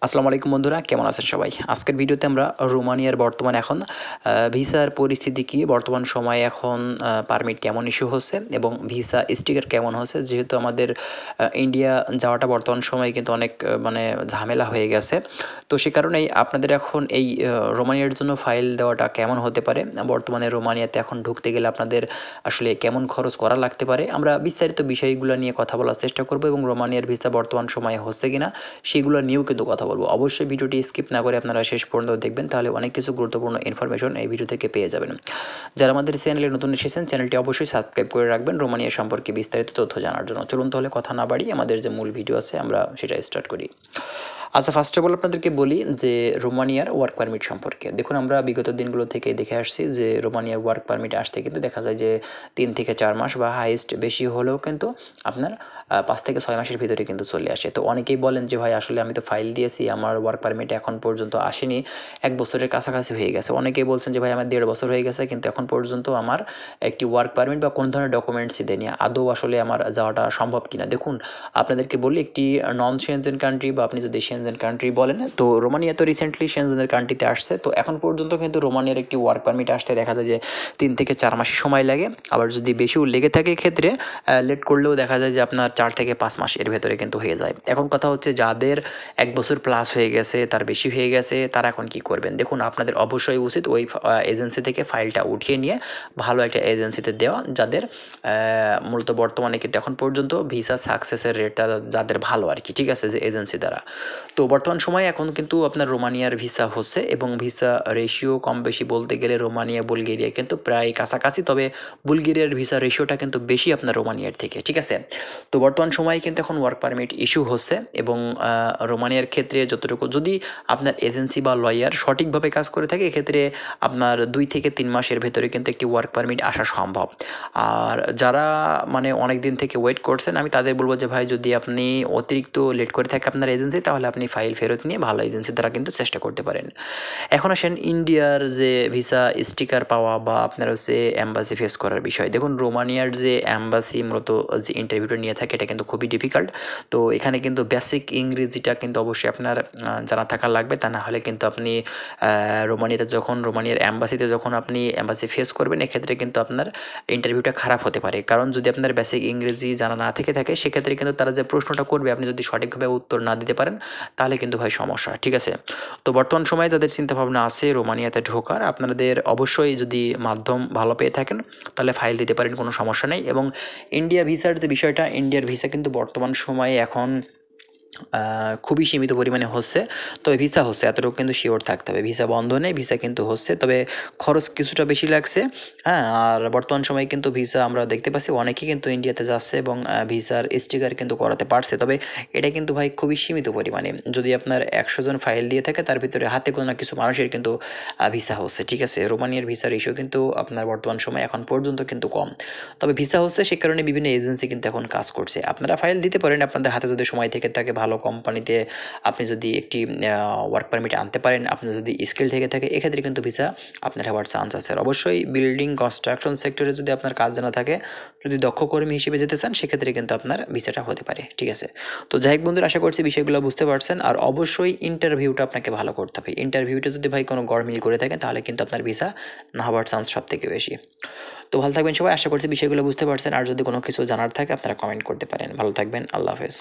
আসসালামু আলাইকুম বন্ধুরা, কেমন আছেন সবাই? আজকের ভিডিওতে আমরা রোমানিয়ার বর্তমান এখন ভিসার পরিস্থিতি কী, বর্তমান সময়ে এখন পারমিট কেমন ইস্যু হচ্ছে এবং ভিসা স্টিকার কেমন হচ্ছে। যেহেতু আমাদের ইন্ডিয়া যাওয়াটা বর্তমান সময়ে কিন্তু অনেক মানে ঝামেলা হয়ে গেছে, তো সে কারণেই আপনাদের এখন এই রোমানিয়ার জন্য ফাইল দেওয়াটা কেমন হতে পারে, বর্তমানে রোমানিয়াতে এখন ঢুকতে গেলে আপনাদের আসলে কেমন খরচ করা লাগতে পারে, আমরা বিস্তারিত বিষয়গুলো নিয়ে কথা বলার চেষ্টা করব এবং রোমানিয়ার ভিসা বর্তমান সময়ে হচ্ছে কিনা সেগুলো নিয়েও কিন্তু কথা বলবো। অবশ্যই ভিডিওটি স্কিপ না করে আপনারা শেষ পর্যন্ত দেখবেন, তাহলে অনেক কিছু গুরুত্বপূর্ণ ইনফরমেশন এই ভিডিও থেকে পেয়ে যাবেন। যারা আমাদের চ্যানেলে নতুন এসেছেন, চ্যানেলটি অবশ্যই সাবস্ক্রাইব করে রাখবেন রোমানিয়া সম্পর্কে বিস্তারিত তথ্য জানার জন্য। চলুন তাহলে কথা না বাড়িয়ে আমাদের যে মূল ভিডিও আছে আমরা সেটা স্টার্ট করি। আচ্ছা, ফার্স্ট অফ অল আপনাদেরকে বলি যে রোমানিয়ার ওয়ার্ক পারমিট সম্পর্কে। দেখুন, আমরা বিগত দিনগুলো থেকে দেখে আসছি যে রোমানিয়ার ওয়ার্ক পারমিট আসতে কিন্তু দেখা যায় যে 3 থেকে 4 মাস বা হাইয়েস্ট বেশি হলেও কিন্তু আপনার 5 থেকে 6 মাসের ভিতরে কিন্তু চলে আসে। তো অনেকেই বলেন যে ভাই আসলে আমি তো ফাইল দিয়েছি, আমার ওয়ার্ক পারমিট এখন পর্যন্ত আসেনি, 1 বছরের কাছাকাছি হয়ে গেছে। অনেকেই বলছেন যে ভাই আমার 1.5 বছর হয়ে গেছে কিন্তু এখন পর্যন্ত আমার একটি ওয়ার্ক পারমিট বা কোনো ধরনের ডকুমেন্টসই দেয়নি। আদৌ আসলে আমার যাওয়াটা সম্ভব কিনা? দেখুন, আপনাদেরকে বলি, একটি নন সেনজেন কান্ট্রি বা আপনি যদি সেনজেন কান্ট্রি বলেন, তো রোমানিয়া তো রিসেন্টলি সেনজেনের কান্ট্রিতে আসছে। তো এখন পর্যন্ত কিন্তু রোমানিয়ার একটি ওয়ার্ক পারমিট আসতে দেখা যায় যে 3 থেকে 4 মাসের সময় লাগে। আবার যদি বেশিও লেগে থাকে এক্ষেত্রে লেট করলেও দেখা যায় যে আপনার 4 থেকে 5 মাস এর ভেতরে কিন্তু হয়ে যায়। এখন কথা হচ্ছে যাদের 1 বছর প্লাস হয়ে গেছে, তার বেশি হয়ে গেছে, তারা এখন কি করবেন? দেখুন, আপনাদের অবশ্যই উচিত ওই এজেন্সি থেকে ফাইলটা উঠিয়ে নিয়ে ভালো একটা এজেন্সিতে দেওয়া, যাদের মূলত বর্তমানে কিন্তু এখন পর্যন্ত ভিসা সাকসেসের রেটটা যাদের ভালো আর কি, ঠিক আছে, যে এজেন্সি দ্বারা। তো বর্তমান সময়ে এখন কিন্তু আপনার রোমানিয়ার ভিসা হচ্ছে এবং ভিসা রেশিও কম বেশি বলতে গেলে রোমানিয়া বুলগেরিয়া কিন্তু প্রায় কাছাকাছি, তবে বুলগেরিয়ার ভিসা রেশিওটা কিন্তু বেশি আপনার রোমানিয়ার থেকে, ঠিক আছে। তো বর্তমান সময়ে কিন্তু এখন ওয়ার্ক পারমিট ইস্যু হচ্ছে এবং রোমানিয়ার ক্ষেত্রে যতটুকু যদি আপনার এজেন্সি বা লয়ার সঠিকভাবে কাজ করে থাকে, এক্ষেত্রে আপনার 2 থেকে 3 মাসের ভেতরে কিন্তু একটি ওয়ার্ক পারমিট আসা সম্ভব। আর যারা মানে অনেক দিন থেকে ওয়েট করছেন, আমি তাদের বলবো যে ভাই যদি আপনি অতিরিক্ত লেট করে থাকে আপনার এজেন্সি, তাহলে আপনি ফাইল ফেরত নিয়ে ভালো এজেন্সি দ্বারা কিন্তু চেষ্টা করতে পারেন। এখন আসেন ইন্ডিয়ার যে ভিসা স্টিকার পাওয়া বা আপনার হচ্ছে অ্যাম্বাসি ফেস করার বিষয়। দেখুন, রোমানিয়ার যে অ্যাম্বাসি মূলত যে ইন্টারভিউটা নিয়ে থাকে এটা কিন্তু খুবই ডিফিকাল্ট। তো এখানে কিন্তু বেসিক ইংরেজিটা কিন্তু অবশ্যই আপনার জানা থাকা লাগবে, তা না হলে কিন্তু আপনি রোমানিয়ার অ্যাম্বাসিতে যখন আপনি অ্যাম্বাসি ফেস করবেন, এক্ষেত্রে কিন্তু আপনার ইন্টারভিউটা খারাপ হতে পারে। কারণ যদি আপনার বেসিক ইংরেজি জানা না থেকে থাকে, সেক্ষেত্রে কিন্তু তারা যে প্রশ্নটা করবে আপনি যদি সঠিকভাবে উত্তর না দিতে পারেন, তাহলে কিন্তু ভাই সমস্যা, ঠিক আছে। তো বর্তমান সময়ে যাদের চিন্তাভাবনা আছে রোমানিয়াতে ঢোকার, আপনাদের অবশ্যই যদি মাধ্যম ভালো পেয়ে থাকেন তাহলে ফাইল দিতে পারেন, কোনো সমস্যা নেই। এবং ইন্ডিয়া ভিসার যে বিষয়টা, ইন্ডিয়ার ভিসা কিন্তু বর্তমান সময়ে এখন খুবই সীমিত পরিমাণে হচ্ছে, তবে ভিসা হচ্ছে, এতটুকু কিন্তু শিওর থাকতে হবে। ভিসা বন্ধ নেই, ভিসা কিন্তু হচ্ছে, তবে খরচ কিছুটা বেশি লাগছে। হ্যাঁ, আর বর্তমান সময়ে কিন্তু ভিসা আমরা দেখতে পাচ্ছি অনেকেই কিন্তু ইন্ডিয়াতে যাচ্ছে এবং ভিসার স্টিকার কিন্তু করাতে পারছে, তবে এটা কিন্তু ভাই খুবই সীমিত পরিমাণে। যদি আপনার 100 জন ফাইল দিয়ে থাকে, তার ভিতরে হাতে গোনা কিছু মানুষের কিন্তু ভিসা হচ্ছে, ঠিক আছে। রোমানিয়ার ভিসার ইস্যু কিন্তু আপনার বর্তমান সময়ে এখন পর্যন্ত কিন্তু কম, তবে ভিসা হচ্ছে, সে কারণে বিভিন্ন এজেন্সি কিন্তু এখন কাজ করছে। আপনারা ফাইল দিতে পারেন আপনাদের হাতে যদি সময় থেকে থাকে, ভালো কোম্পানিতে আপনি যদি একটি ওয়ার্ক পারমিট আনতে পারেন, আপনার যদি স্কিল থেকে থাকে, এক্ষেত্রে কিন্তু ভিসা আপনার হওয়ার চান্স আছে। আর অবশ্যই বিল্ডিং কনস্ট্রাকশন সেক্টরে যদি আপনার কাজ জানা থাকে, যদি দক্ষ কর্মী হিসেবে যেতে চান, সেক্ষেত্রে কিন্তু আপনার ভিসাটা হতে পারে, ঠিক আছে। তো যাই হোক বন্ধুরা, আশা করছি বিষয়গুলো বুঝতে পারছেন। আর অবশ্যই ইন্টারভিউটা আপনাকে ভালো করতে হবে। ইন্টারভিউটা যদি ভাই কোনো গড়মিল করে থাকেন, তাহলে কিন্তু আপনার ভিসা না হওয়ার চান্স সব থেকে বেশি। তো ভালো থাকবেন সবাই, আশা করছি বিষয়গুলো বুঝতে পারছেন। আর যদি কোনো কিছু জানার থাকে আপনারা কমেন্ট করতে পারেন। ভালো থাকবেন, আল্লাহ হাফেজ।